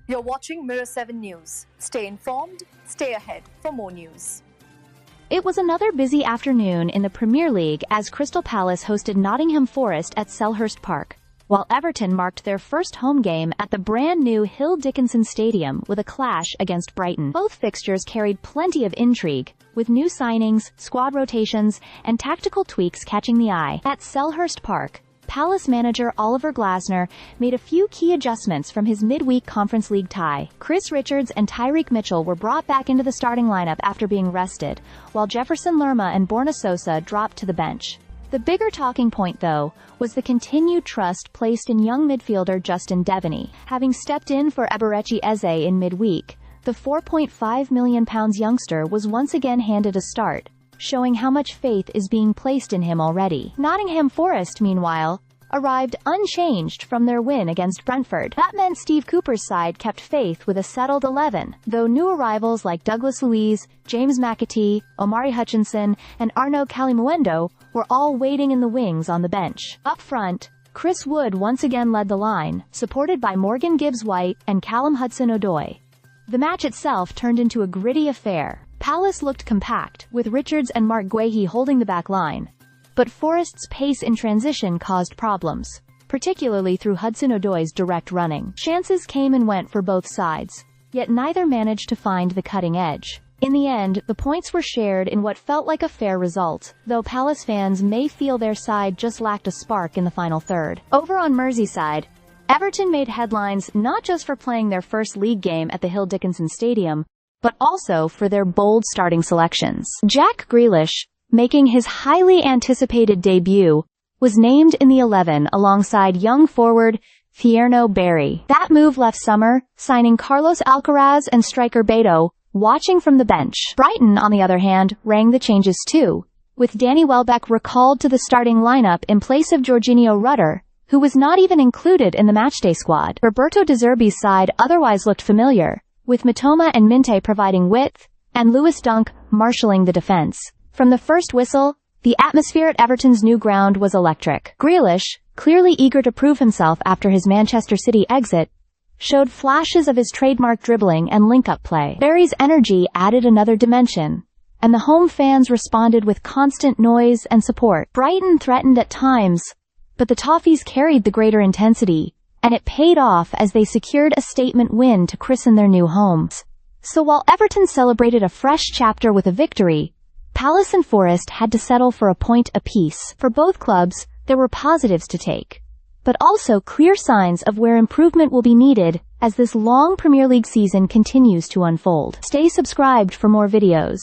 You're watching Mirror 7 News. Stay informed, stay ahead for more news. It was another busy afternoon in the Premier League as Crystal Palace hosted Nottingham Forest at Selhurst Park, while Everton marked their first home game at the brand-new Hill Dickinson Stadium with a clash against Brighton. Both fixtures carried plenty of intrigue, with new signings, squad rotations, and tactical tweaks catching the eye. At Selhurst Park, Palace manager Oliver Glasner made a few key adjustments from his midweek Conference League tie. Chris Richards and Tyreek Mitchell were brought back into the starting lineup after being rested, while Jefferson Lerma and Borna Sosa dropped to the bench. The bigger talking point, though, was the continued trust placed in young midfielder Justin Devaney. Having stepped in for Eberechi Eze in midweek, the £4.5 million youngster was once again handed a start, showing how much faith is being placed in him already. Nottingham Forest, meanwhile, arrived unchanged from their win against Brentford. That meant Steve Cooper's side kept faith with a settled 11, though new arrivals like Douglas Luiz, James McAtee, Omari Hutchinson, and Arnaud Kalimuendo were all waiting in the wings on the bench. Up front, Chris Wood once again led the line, supported by Morgan Gibbs-White and Callum Hudson-Odoi. The match itself turned into a gritty affair. Palace looked compact, with Richards and Mark Guehi holding the back line. But Forest's pace in transition caused problems, particularly through Hudson-Odoi's direct running. Chances came and went for both sides, yet neither managed to find the cutting edge. In the end, the points were shared in what felt like a fair result, though Palace fans may feel their side just lacked a spark in the final third. Over on Merseyside, Everton made headlines not just for playing their first league game at the Hill Dickinson Stadium, but also for their bold starting selections. Jack Grealish, making his highly anticipated debut, was named in the 11 alongside young forward Thierry Berry. That move left Summer, signing Carlos Alcaraz and striker Beto, watching from the bench. Brighton, on the other hand, rang the changes too, with Danny Welbeck recalled to the starting lineup in place of Jorginho Rutter, who was not even included in the matchday squad. Roberto De Zerbi's side otherwise looked familiar, with Mitoma and Minte providing width, and Lewis Dunk marshalling the defense. From the first whistle, the atmosphere at Everton's new ground was electric. Grealish, clearly eager to prove himself after his Manchester City exit, showed flashes of his trademark dribbling and link-up play. Berry's energy added another dimension, and the home fans responded with constant noise and support. Brighton threatened at times, but the Toffees carried the greater intensity, and it paid off as they secured a statement win to christen their new homes. So while Everton celebrated a fresh chapter with a victory, Palace and Forest had to settle for a point apiece. For both clubs, there were positives to take, but also clear signs of where improvement will be needed as this long Premier League season continues to unfold. Stay subscribed for more videos.